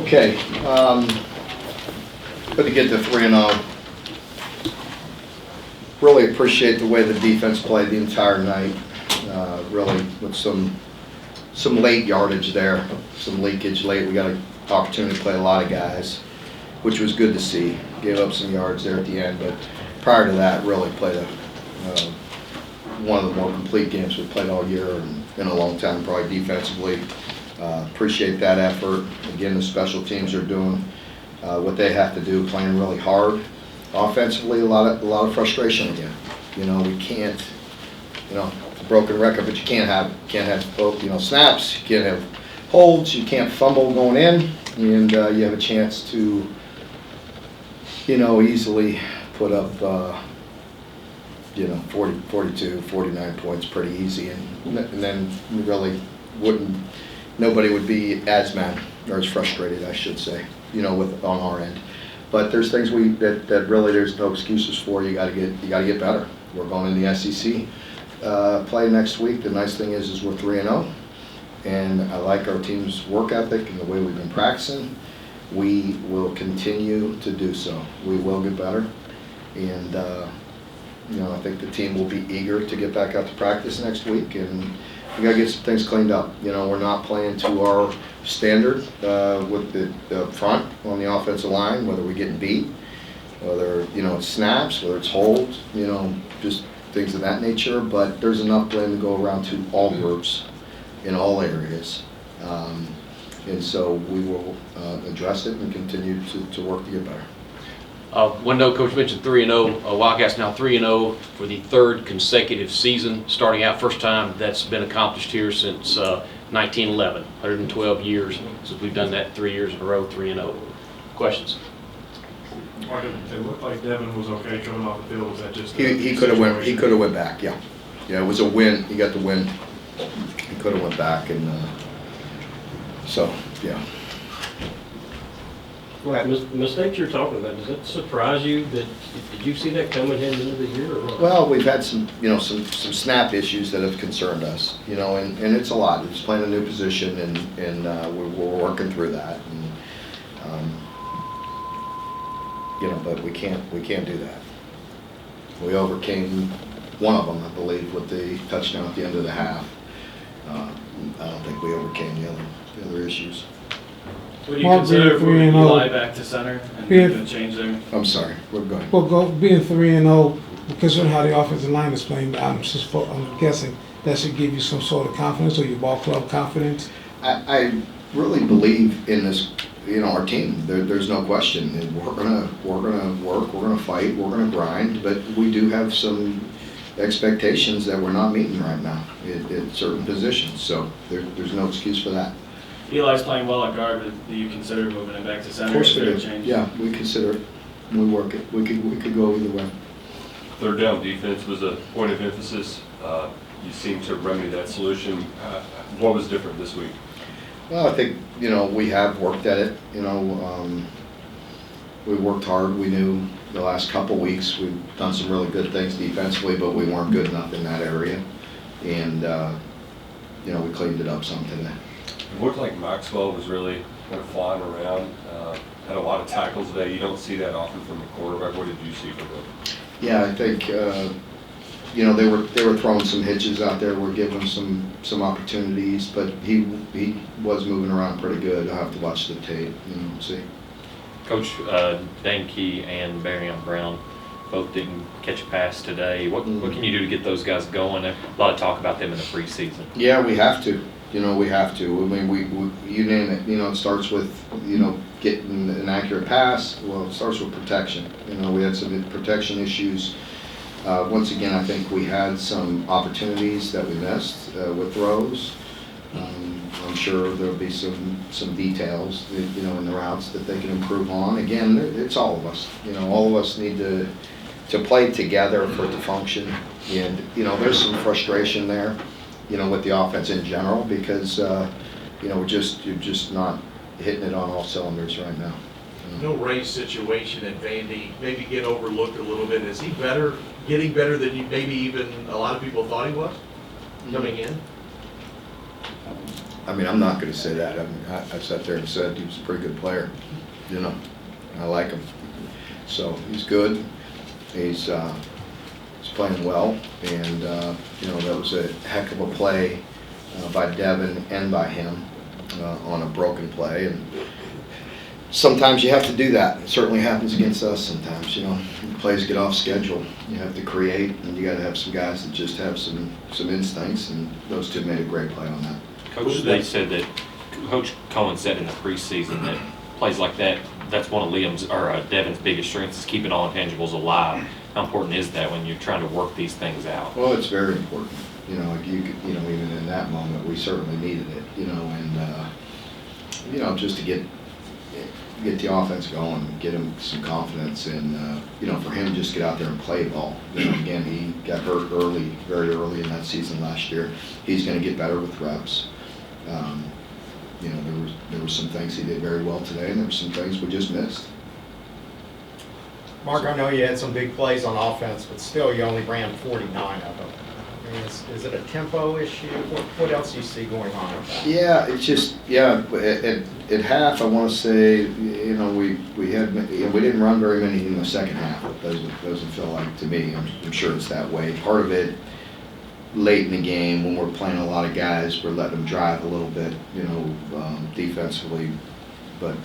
Okay, good to get to 3-0. Really appreciate the way the defense played the entire night. Really with some late yardage there, some leakage late. We got an opportunity to play a lot of guys, which was good to see. Gave up some yards there at the end, but prior to that, really played one of the more complete games we've played all year and in a long time, probably defensively. Appreciate that effort. Again, the special teams are doing what they have to do, playing really hard. Offensively, a lot of frustration again. You know, we can't, you know, it's a broken record, but you can't have both, you know, snaps, you can't have holds, you can't fumble going in, and you have a chance to, you know, easily put up, you know, 40, 42, 49 points pretty easy, and then we really wouldn't, nobody would be as mad or as frustrated, I should say, you know, on our end. But there's things that really there's no excuses for. You got to get better. We're going in the SEC play next week. The nice thing is we're 3-0, and I like our team's work ethic and the way we've been practicing. We will continue to do so. We will get better, and you know, I think the team will be eager to get back out to practice next week, and we got to get some things cleaned up. You know, we're not playing to our standard with the front on the offensive line, whether we're getting beat, whether, you know, it's snaps, whether it's holds, you know, just things of that nature. But there's enough blame to go around to all groups in all areas. And so we will address it and continue to work to get better. One note, Coach mentioned 3-0. Wildcats now 3-0 for the third consecutive season, starting out first time that's been accomplished here since 1911, 112 years since we've done that 3 years in a row, 3-0. Questions? It looked like Devin was okay coming off the field. Was that just he could have went? He could have went back. Yeah, yeah. It was a win. He got the win. He could have went back, and so yeah. Well, mistakes you're talking about, does that surprise you? Did you see that coming heading into the year or what? Well, we've had some, you know, some snap issues that have concerned us, you know, and it's a lot. It's playing a new position, and we're working through that, and you know, but we can't do that. We overcame one of them, I believe, with the touchdown at the end of the half. I don't think we overcame the other issues. Would you consider moving Eli back to center and making a change there? I'm sorry, we're going. Well, being 3-0, considering how the offensive line is playing, I'm guessing that should give you some sort of confidence, or your ball club confidence. I really believe in this, you know, our team. There's no question. We're gonna work, we're gonna fight, we're gonna grind, but we do have some expectations that we're not meeting right now at certain positions. So there's no excuse for that. Eli's playing well at guard, but do you consider moving him back to center? Of course we do. Change? Yeah, we consider it. We work it. We could go either way. Third down defense was a point of emphasis. You seem to remedy that solution. What was different this week? Well, I think, you know, we have worked at it. You know, we worked hard. We knew the last couple weeks we've done some really good things defensively, but we weren't good enough in that area. And, you know, we cleaned it up some today. It looked like Maxwell was really kind of flying around. Had a lot of tackles today. You don't see that often from the quarterback. What did you see from him? Yeah, I think you know, they were throwing some hitches out there. We're giving him some opportunities, but he was moving around pretty good. I'll have to watch the tape, you know, see. Coach, Dane Key and Barrion Brown both didn't catch a pass today. What can you do to get those guys going? A lot of talk about them in the preseason. Yeah, we have to. You know, we have to. I mean, we you name it. You know, it starts with, you know, getting an accurate pass. Well, it starts with protection. You know, we had some protection issues. Once again, I think we had some opportunities that we missed with throws. I'm sure there'll be some details, you know, in the routes that they can improve on. Again, it's all of us. You know, all of us need to play together for it to function. And, you know, there's some frustration there, you know, with the offense in general, because you know, you're just not hitting it on all cylinders right now. No Ray's situation at Vandy maybe get overlooked a little bit. Is he getting better than maybe even a lot of people thought he was coming in? I mean, I'm not gonna say that. I mean, I sat there and said he was a pretty good player, you know. I like him. So he's good. He's playing well, and, you know, that was a heck of a play by Devin and by him on a broken play. And sometimes you have to do that. It certainly happens against us sometimes, you know. When plays get off schedule, you have to create, and you gotta have some guys that just have some instincts, and those two made a great play on that. Coach, they said that, Coach Cohen said in the preseason that plays like that, that's one of Liam's, or Devin's biggest strengths, is keeping all intangibles alive. How important is that when you're trying to work these things out? Well, it's very important. You know, like you know, even in that moment, we certainly needed it, you know, and, you know, just to get the offense going, get him some confidence, and, you know, for him just get out there and play ball. You know, again, he got hurt early, very early in that season last year. He's going to get better with reps. You know, there were some things he did very well today, and there were some things we just missed. Mark, I know you had some big plays on offense, but still you only ran 49 of them. I mean, is it a tempo issue? What else do you see going on with that? Yeah, it's just, yeah, at half, I want to say, you know, we didn't run very many in the second half. It doesn't feel like to me. I'm sure it's that way. Part of it, late in the game, when we're playing a lot of guys, we're letting them drive a little bit, you know, defensively. But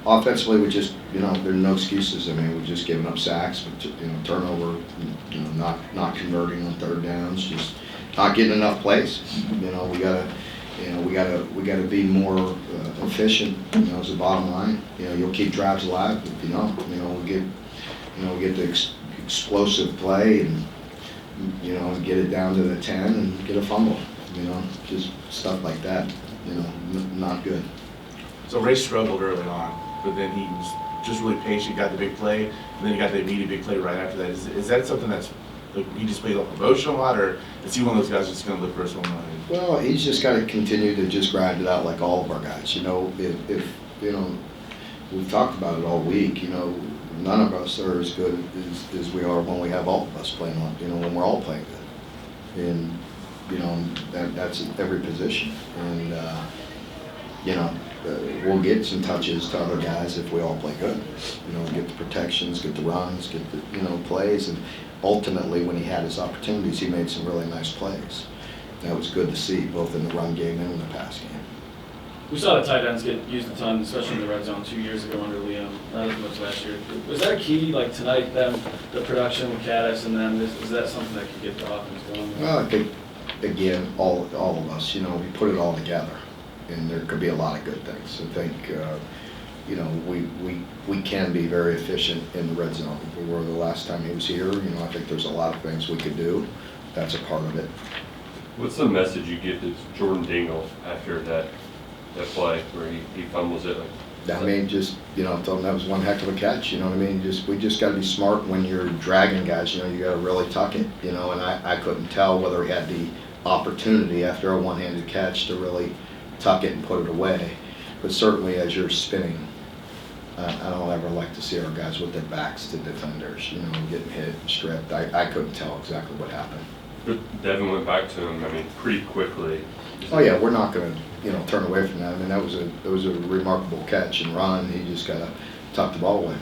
offensively, we just, you know, there are no excuses. I mean, we're just giving up sacks, but, you know, turnover, you know, not converting on third downs, just not getting enough plays. You know, we gotta be more efficient. You know, as the bottom line. You know, you'll keep drives alive if you don't. You know, we get the explosive play and, you know, get it down to the 10 and get a fumble. You know, just stuff like that. You know, not good. So Ray struggled early on, but then he was just really patient, got the big play, and then he got the immediate big play right after that. Is that something that's, like, he just plays off emotion a lot, or is he one of those guys that's going to look for his own line? Well, he's just got to continue to just grind it out like all of our guys. You know, if you know, we've talked about it all week. You know, none of us are as good as we are when we have all of us playing on. You know, when we're all playing good, and you know that's at every position. And you know, we'll get some touches to other guys if we all play good. You know, get the protections, get the runs, get the, you know, plays, and ultimately when he had his opportunities, he made some really nice plays. That was good to see, both in the run game and in the pass game. We saw the tight ends get used a ton, especially in the red zone 2 years ago under Liam, not as much last year. Was that a key, like tonight, them, the production with Caddis and them, is that something that could get the offense going? Well, I think, again, all of us, you know, we put it all together, and there could be a lot of good things. I think, you know, we can be very efficient in the red zone. We were the last time he was here. You know, I think there's a lot of things we could do. That's a part of it. What's the message you give to Jordan Dingle after that play where he fumbles it? I mean, just, you know, I told him that was one heck of a catch, you know what I mean? We just got to be smart when you're dragging guys, you know, you got to really tuck it, you know, and I couldn't tell whether he had the opportunity after a one-handed catch to really tuck it and put it away. But certainly as you're spinning, I don't ever like to see our guys with their backs to defenders, you know, getting hit and stripped. I couldn't tell exactly what happened. But Devin went back to him, I mean, pretty quickly. Oh yeah, we're not going to, you know, turn away from that. I mean, that was a remarkable catch and run. He just got to tuck the ball away.